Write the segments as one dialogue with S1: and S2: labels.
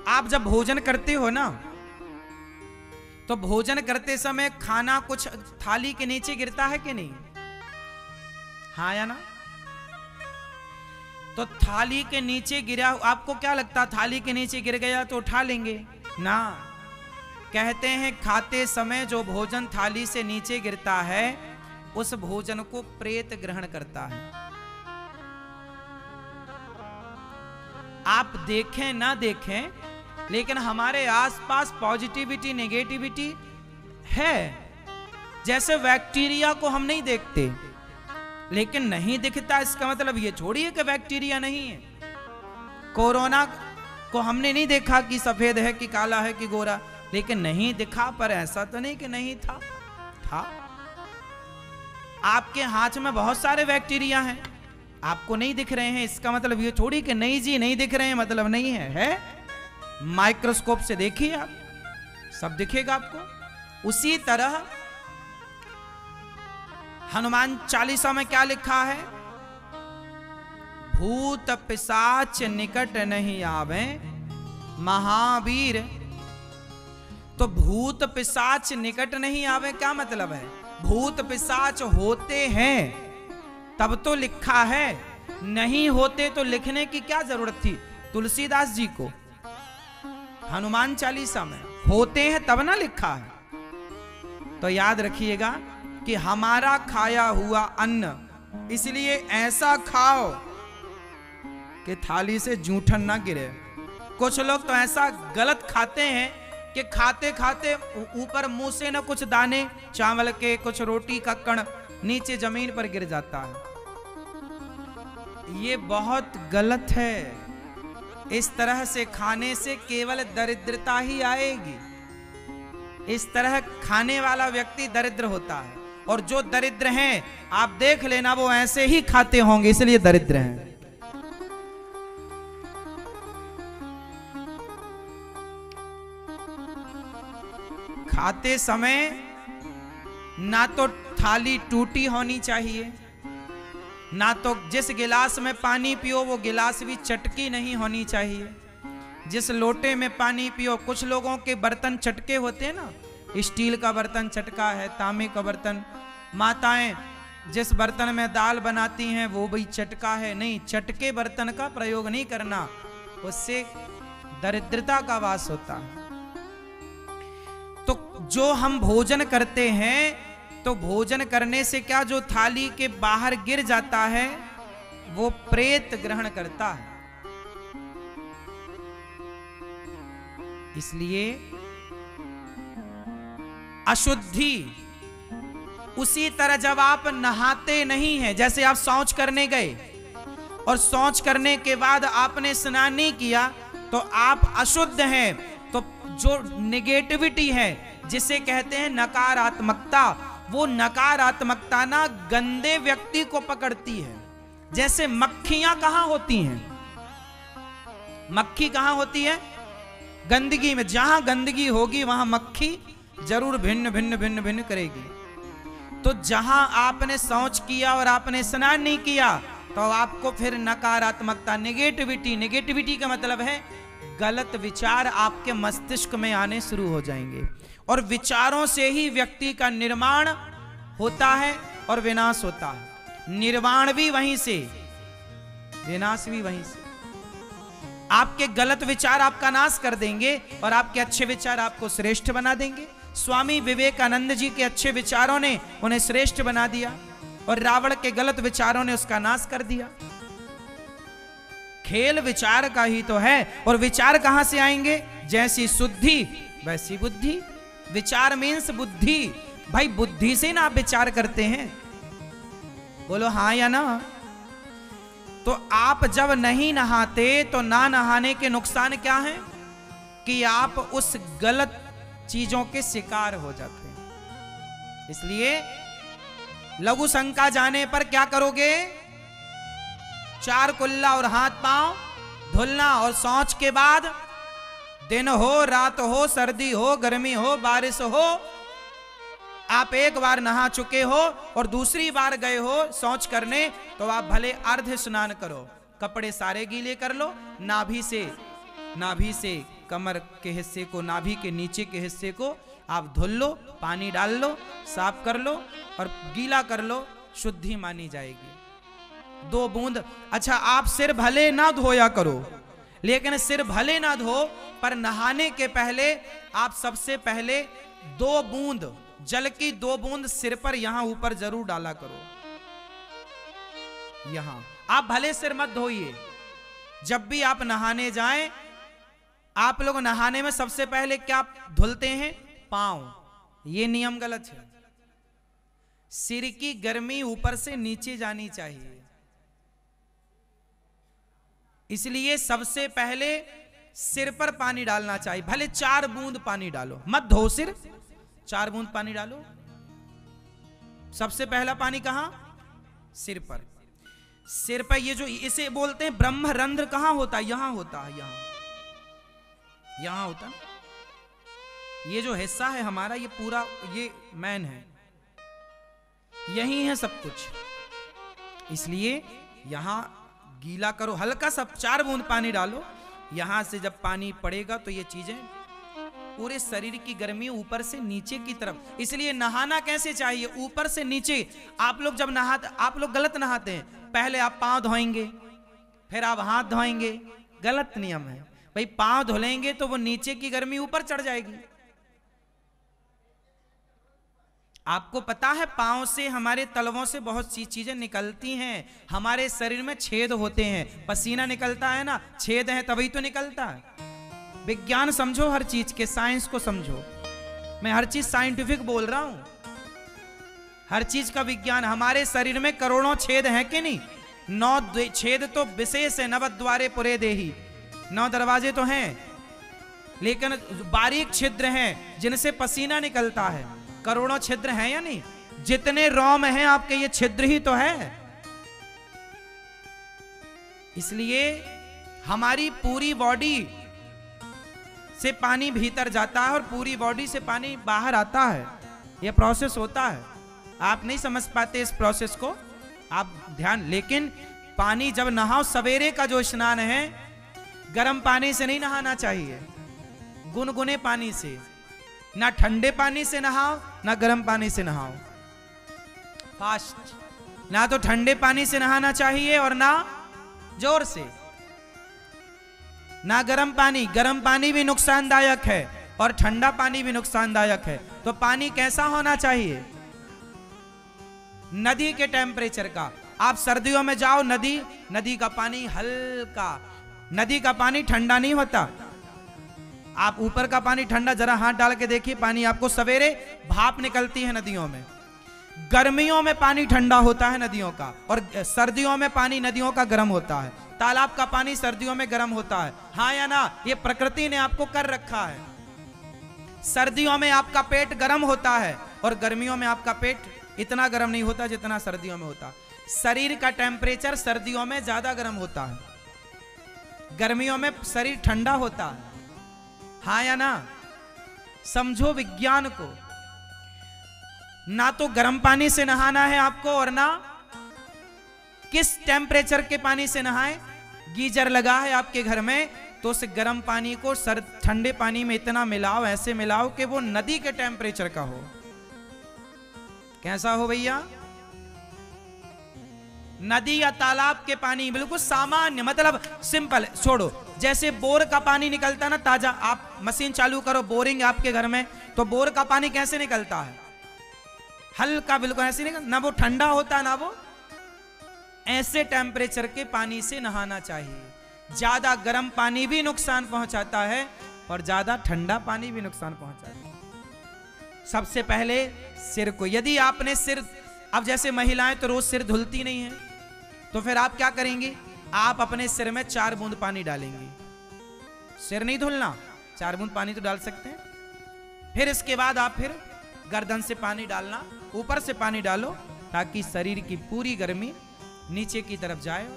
S1: आप जब भोजन करते हो ना, तो भोजन करते समय खाना कुछ थाली के नीचे गिरता है कि नहीं? हाँ या ना? तो थाली के नीचे गिरा, आपको क्या लगता थाली के नीचे गिर गया तो उठा लेंगे ना? कहते हैं खाते समय जो भोजन थाली से नीचे गिरता है उस भोजन को प्रेत ग्रहण करता है। आप देखें ना देखें, लेकिन हमारे आसपास पॉजिटिविटी नेगेटिविटी है। जैसे बैक्टीरिया को हम नहीं देखते, लेकिन नहीं दिखता इसका मतलब ये छोड़िए कि बैक्टीरिया नहीं है। कोरोना को हमने नहीं देखा कि सफेद है कि काला है कि गोरा, लेकिन नहीं दिखा, पर ऐसा तो नहीं कि नहीं था, था। आपके हाथ में बहुत सारे बैक्टीरिया हैं, आपको नहीं दिख रहे हैं, इसका मतलब ये थोड़ी कि नहीं जी नहीं दिख रहे हैं मतलब नहीं है माइक्रोस्कोप से देखिए आप, सब दिखेगा आपको। उसी तरह हनुमान चालीसा में क्या लिखा है? भूत पिशाच निकट नहीं आवे महावीर। तो भूत पिशाच निकट नहीं आवे क्या मतलब है? भूत पिशाच होते हैं तब तो लिखा है, नहीं होते तो लिखने की क्या जरूरत थी? तुलसीदास जी को हनुमान चालीसा में होते हैं तब ना लिखा है। तो याद रखिएगा कि हमारा खाया हुआ अन्न इसलिए ऐसा खाओ कि थाली से जूठन ना गिरे। कुछ लोग तो ऐसा गलत खाते हैं कि खाते खाते ऊपर मुंह से ना कुछ दाने चावल के, कुछ रोटी का कण नीचे जमीन पर गिर जाता है। ये बहुत गलत है। इस तरह से खाने से केवल दरिद्रता ही आएगी। इस तरह खाने वाला व्यक्ति दरिद्र होता है, और जो दरिद्र हैं आप देख लेना वो ऐसे ही खाते होंगे, इसलिए दरिद्र हैं। खाते समय ना तो थाली टूटी होनी चाहिए, ना तो जिस गिलास में पानी पियो वो गिलास भी चटकी नहीं होनी चाहिए। जिस लोटे में पानी पियो, कुछ लोगों के बर्तन चटके होते हैं ना, स्टील का बर्तन चटका है, तांबे का बर्तन, माताएं जिस बर्तन में दाल बनाती हैं वो भी चटका है। नहीं, चटके बर्तन का प्रयोग नहीं करना, उससे दरिद्रता का वास होता है। तो जो हम भोजन करते हैं, तो भोजन करने से क्या जो थाली के बाहर गिर जाता है वो प्रेत ग्रहण करता है। इसलिए अशुद्धि। उसी तरह जब आप नहाते नहीं हैं, जैसे आप शौच करने गए और शौच करने के बाद आपने स्नान नहीं किया तो आप अशुद्ध हैं। तो जो नेगेटिविटी है जिसे कहते हैं नकारात्मकता, वो नकारात्मकता ना गंदे व्यक्ति को पकड़ती है। जैसे मक्खियां कहां होती हैं? मक्खी कहां होती है? गंदगी में। जहां गंदगी होगी वहां मक्खी जरूर भिन्न भिन्न भिन्न भिन्न करेगी। तो जहां आपने शौच किया और आपने स्नान नहीं किया तो आपको फिर नकारात्मकता, नेगेटिविटी का मतलब है गलत विचार आपके मस्तिष्क में आने शुरू हो जाएंगे। और विचारों से ही व्यक्ति का निर्माण होता है और विनाश होता है। निर्माण भी वहीं से, विनाश भी वहीं से। आपके गलत विचार आपका नाश कर देंगे और आपके अच्छे विचार आपको श्रेष्ठ बना देंगे। स्वामी विवेकानंद जी के अच्छे विचारों ने उन्हें श्रेष्ठ बना दिया और रावण के गलत विचारों ने उसका नाश कर दिया। खेल विचार का ही तो है। और विचार कहां से आएंगे? जैसी शुद्धि वैसी बुद्धि। विचार मीन्स बुद्धि। भाई बुद्धि से ना आप विचार करते हैं, बोलो हाँ या ना। तो आप जब नहीं नहाते तो ना नहाने के नुकसान क्या है कि आप उस गलत चीजों के शिकार हो जाते हैं। इसलिए लघु शंका जाने पर क्या करोगे? 4 कुल्ला और हाथ पांव धुलना, और शौच के बाद दिन हो रात हो सर्दी हो गर्मी हो बारिश हो, आप एक बार नहा चुके हो और दूसरी बार गए हो शौच करने तो आप भले अर्ध स्नान करो, कपड़े सारे गीले कर लो, नाभि से नाभि से कमर के हिस्से को, नाभि के नीचे के हिस्से को आप धुल लो, पानी डाल लो, साफ कर लो और गीला कर लो, शुद्धि मानी जाएगी। 2 बूंद। अच्छा, आप सिर भले ना धोया करो, लेकिन सिर भले ना धो, पर नहाने के पहले आप सबसे पहले 2 बूंद जल की 2 बूंद सिर पर यहां ऊपर जरूर डाला करो। यहां आप भले सिर मत धोइए। जब भी आप नहाने जाएं, आप लोग नहाने में सबसे पहले क्या धुलते हैं? पांव। ये नियम गलत है। सिर की गर्मी ऊपर से नीचे जानी चाहिए, इसलिए सबसे पहले सिर पर पानी डालना चाहिए। भले 4 बूंद पानी डालो, मत धो सिर, 4 बूंद पानी डालो। सबसे पहला पानी कहां? सिर पर। सिर पर ये जो इसे बोलते हैं ब्रह्म रंध्र, कहां होता है? यहां होता है, यहां होता है। ये जो हिस्सा है हमारा, ये पूरा ये मैन है, यही है सब कुछ। इसलिए यहां गीला करो, हल्का सा 4 बूंद पानी डालो। यहां से जब पानी पड़ेगा तो ये चीजें पूरे शरीर की गर्मी ऊपर से नीचे की तरफ। इसलिए नहाना कैसे चाहिए? ऊपर से नीचे। आप लोग जब नहाते, आप लोग गलत नहाते हैं। पहले आप पांव धोएंगे, फिर आप हाथ धोएंगे, गलत नियम है भाई। पांव धुलेंगे तो वो नीचे की गर्मी ऊपर चढ़ जाएगी। आपको पता है पांव से, हमारे तलवों से बहुत सी चीजें निकलती हैं। हमारे शरीर में छेद होते हैं, पसीना निकलता है ना, छेद है तभी तो निकलता है। विज्ञान समझो, हर चीज के साइंस को समझो। मैं हर चीज साइंटिफिक बोल रहा हूं, हर चीज का विज्ञान। हमारे शरीर में करोड़ों छेद हैं कि नहीं? 9 छेद तो विशेष है, 9 द्वारे पुरे देही, 9 दरवाजे तो हैं, लेकिन बारीक छिद्र हैं जिनसे पसीना निकलता है। करोड़ों छिद्र हैं या नहीं? जितने रोम हैं आपके, ये छिद्र ही तो है। इसलिए हमारी पूरी बॉडी से पानी भीतर जाता है और पूरी बॉडी से पानी बाहर आता है। यह प्रोसेस होता है, आप नहीं समझ पाते इस प्रोसेस को, आप ध्यान। लेकिन पानी जब नहाओ, सवेरे का जो स्नान है, गर्म पानी से नहीं नहाना चाहिए, गुनगुने पानी से। ना ठंडे पानी से नहाओ, ना गर्म पानी से नहाओ। फास्ट, ना तो ठंडे पानी से नहाना चाहिए और ना जोर से, ना गर्म पानी। गर्म पानी भी नुकसानदायक है और ठंडा पानी भी नुकसानदायक है। तो पानी कैसा होना चाहिए? नदी के टेम्परेचर का। आप सर्दियों में जाओ नदी का पानी हल्का, नदी का पानी ठंडा नहीं होता। आप ऊपर का पानी ठंडा, जरा हाथ डाल के देखिए, पानी आपको सवेरे भाप निकलती है नदियों में। गर्मियों में पानी ठंडा होता है नदियों का, और सर्दियों में पानी नदियों का गर्म होता है। तालाब का पानी सर्दियों में गर्म होता है, हाँ या ना? ये प्रकृति ने आपको कर रखा है। सर्दियों में आपका पेट गर्म होता है और गर्मियों में आपका पेट इतना गर्म नहीं होता जितना सर्दियों में होता। शरीर का टेम्परेचर सर्दियों में ज्यादा गर्म होता है, गर्मियों में शरीर ठंडा होता है, हाँ या ना? समझो विज्ञान को। ना तो गर्म पानी से नहाना है आपको, और ना किस टेम्परेचर के पानी से नहाएं। गीजर लगा है आपके घर में, तो उस गर्म पानी को ठंडे पानी में इतना मिलाओ, ऐसे मिलाओ कि वो नदी के टेम्परेचर का हो। कैसा हो भैया? नदी या तालाब के पानी बिल्कुल सामान्य, मतलब सिंपल। छोड़ो, जैसे बोर का पानी निकलता है ना ताजा, आप मशीन चालू करो, बोरिंग आपके घर में, तो बोर का पानी कैसे निकलता है? हल्का, बिल्कुल ऐसे निकल, ना वो ठंडा होता ना वो। ऐसे टेम्परेचर के पानी से नहाना चाहिए। ज्यादा गर्म पानी भी नुकसान पहुंचाता है और ज्यादा ठंडा पानी भी नुकसान पहुंचाता है। सबसे पहले सिर को, यदि आपने सिर, अब जैसे महिलाएं तो रोज सिर धुलती नहीं है, तो फिर आप क्या करेंगे? आप अपने सिर में 4 बूंद पानी डालेंगे। सिर नहीं धुलना, 4 बूंद पानी तो डाल सकते हैं। फिर इसके बाद आप फिर गर्दन से पानी डालना, ऊपर से पानी डालो, ताकि शरीर की पूरी गर्मी नीचे की तरफ जाए।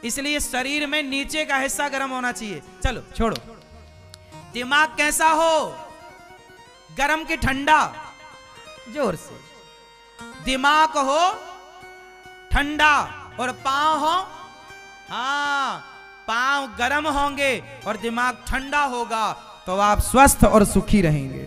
S1: इसलिए शरीर में नीचे का हिस्सा गर्म होना चाहिए। चलो छोड़ो, दिमाग कैसा हो? गर्म कि ठंडा? जोर से। दिमाग हो ठंडा और पांव हो, हाँ, पांव गर्म होंगे और दिमाग ठंडा होगा तो आप स्वस्थ और सुखी रहेंगे।